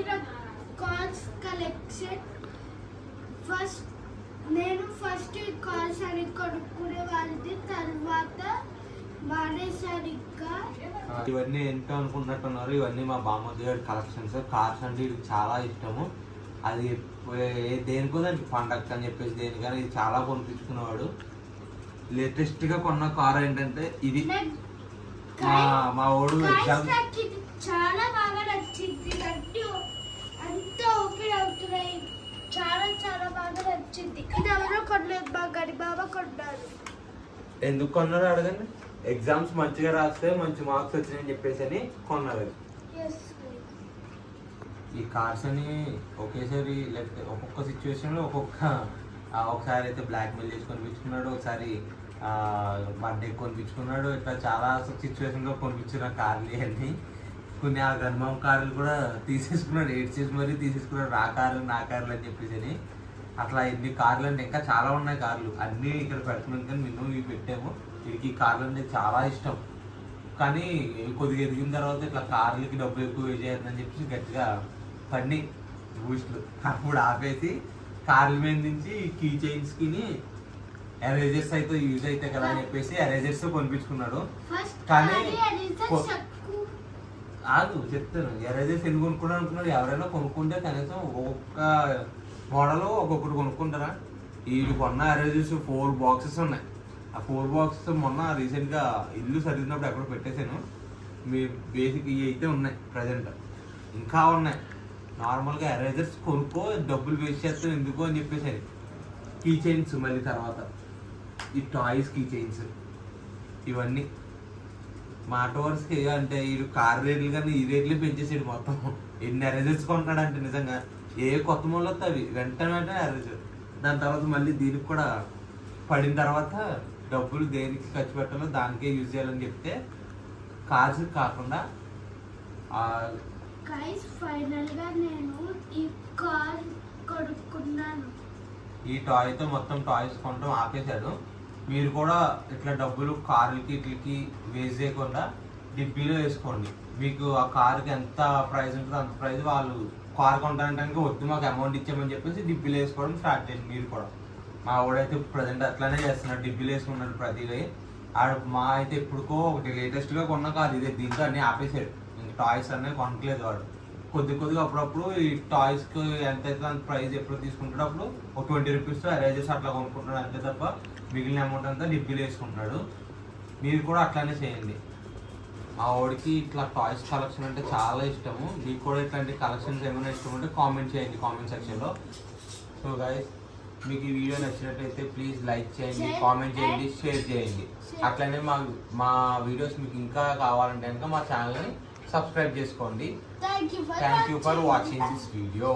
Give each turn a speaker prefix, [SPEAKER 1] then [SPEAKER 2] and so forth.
[SPEAKER 1] మీరు cars collection first cars అని కొనుక్కునే వాళ్ళది, తర్వాత మానేసరిగ్గా
[SPEAKER 2] ఇవన్నీ ఎంత అనుకుంటున్నట్టున్నారు. ఇవన్నీ మా బామ్మది గారి కలెక్షన్స్. కార్స్ అంటే ఇది చాలా ఇష్టము. అది దేనికో దానికి పండగ అని చెప్పేసి దేనికని ఇది చాలా కొనిపించుకునేవాడు. లేటెస్ట్ గా కొన్న కార్ ఏంటంటే ఇది. మా ఓడు
[SPEAKER 1] చాలా బాగా నచ్చింది. అంత ఓపెన్ అవుతున్నాయి, చాలా చాలా బాగా నచ్చింది. ఇది ఎవరో కొనలేదు, మా గడి బాబా కొన్నారు.
[SPEAKER 2] ఎందుకు కొన్నారు అడగండి. ఎగ్జామ్స్ మంచిగా రాస్తే మంచి మార్క్స్ వచ్చినాయని చెప్పేసి అని కొన్నారు. ఈ కార్స్ అని ఒకేసారి లేకపోతే ఒక్కొక్క సిచ్యువేషన్లో ఒకసారి అయితే బ్లాక్ మెయిల్ చేసి కొనిపించుకున్నాడు, ఒకసారి బర్త్డే కొనిపించుకున్నాడు. ఇట్లా చాలా సిచ్యువేషన్లో కొనిపించిన కార్లు అన్నీ. కొన్ని ఆ గన్మామ్ కార్లు కూడా తీసేసుకున్నాడు, చేసి మరీ తీసేసుకున్నాడు. నా కార్లు అని చెప్పేసి అని. అట్లా ఎన్ని కార్లు అంటే ఇంకా చాలా ఉన్నాయి కార్లు. అన్నీ ఇక్కడ పెడుతున్నాం కానీ మేము ఇవి పెట్టాము. వీడికి ఈ కార్లు అంటే చాలా ఇష్టం. కానీ కొద్దిగా ఎదిగిన తర్వాత ఇట్లా కార్లకి డబ్బులు ఎక్కువ వేసేయాలని చెప్పేసి గట్టిగా పన్ని బూస్ట్లు అప్పుడు ఆపేసి కార్ల మీద నుంచి కీ చైన్స్కి ఎరేజర్స్ అయితే యూజ్ అవుతాయి కదా అని చెప్పేసి ఎరేజర్స్ కొనిపించుకున్నాడు. కానీ ఆగు చెప్తాను, ఎరేజర్స్ ఎందుకు కొనుక్కున్నాడు అనుకున్నాడు. ఎవరైనా కొనుక్కుంటే కనీసం ఒక్కొక్క మోడల్ ఒక్కొక్కటి కొనుక్కుంటారా? వీళ్ళు కొన్న ఎరేజర్స్ 4 బాక్సెస్ ఉన్నాయి. ఆ 4 బాక్సెస్ మొన్న రీసెంట్గా ఇల్లు సరిదినప్పుడు ఎక్కడ పెట్టేశాను. మీ బేసిక్ ఇవి అయితే ఉన్నాయి ప్రజెంట్, ఇంకా ఉన్నాయి. నార్మల్గా ఎరేజర్స్ కొనుక్కో, డబ్బులు వేస్ట్ చేస్తాను ఎందుకు అని చెప్పేసి. కీ చైన్స్ మళ్ళీ తర్వాత ఈ టాయ్స్ కీ చైన్స్ ఇవన్నీ మాట వరుసకి అంటే వీడు కార్ రేట్లు కానీ ఈ రేట్లు పెంచేసాడు మొత్తం. ఎన్ని ఎరేజర్స్ కొంటాడంటే నిజంగా ఏ కొత్త మూలు వస్తే అవి వెంటనే ఎరేజర్. దాని తర్వాత మళ్ళీ దీనికి కూడా పడిన తర్వాత డబ్బులు దేనికి ఖర్చు పెట్టాలో దానికే యూజ్ చేయాలని చెప్తే కార్స్ కాకుండా
[SPEAKER 1] ఫైనల్గా నేను ఈ కార్ కొనుక్కున్నాను.
[SPEAKER 2] ఈ టాయ్తో మొత్తం టాయ్స్ కొనడం ఆపేశాడు. మీరు కూడా ఇట్లా డబ్బులు కార్లకి ఇట్లకి వేస్ట్ చేయకుండా డిబ్బీలో వేసుకోండి. మీకు ఆ కార్కి ఎంత ప్రైస్ ఉంటుందో అంత ప్రైస్ వాళ్ళు కార్ కొనడానికి వద్దు మాకు అమౌంట్ ఇచ్చామని చెప్పేసి డిబ్బీలో వేసుకోవడం స్టార్ట్ చేయండి మీరు కూడా. మా వాడైతే ప్రజెంట్ అట్లానే చేస్తున్నాడు, డిబ్బీలో వేసుకున్నాడు ప్రతిదీ. మా అయితే ఎప్పుడుకో ఒకటి లేటెస్ట్గా కొన్న కార్ ఇదే. దీంతో అన్నీ ఆపేసాడు, ఇంకా టాయ్స్ అనేవి కొనట్లేదు వాడు. కొద్దిగా అప్పుడప్పుడు ఈ టాయ్స్కి ఎంత అయితే అంత ప్రైస్ ఎప్పుడు తీసుకుంటాడు అప్పుడు ఒక 20 రూపీస్తో ఎరేజర్స్ అట్లా కొనుక్కుంటాడు అంతే తప్ప మిగిలిన అమౌంట్ అంతా డిబ్బీలో వేసుకుంటున్నాడు. మీరు కూడా అట్లానే చేయండి. మా వాడికి ఇట్లా టాయ్స్ కలెక్షన్ అంటే చాలా ఇష్టము. మీకు కూడా ఇట్లాంటి కలెక్షన్స్ ఏమైనా ఇష్టం ఉంటే కామెంట్ చేయండి కామెంట్ సెక్షన్లో. సో గైస్, మీకు ఈ వీడియో నచ్చినట్టయితే ప్లీజ్ లైక్ చేయండి, కామెంట్ చేయండి, షేర్ చేయండి. అట్లనే మా వీడియోస్ మీకు ఇంకా కావాలంటే కనుక మా ఛానల్ని సబ్స్క్రైబ్ చేసుకోండి.
[SPEAKER 1] Thank you for
[SPEAKER 2] watching this video.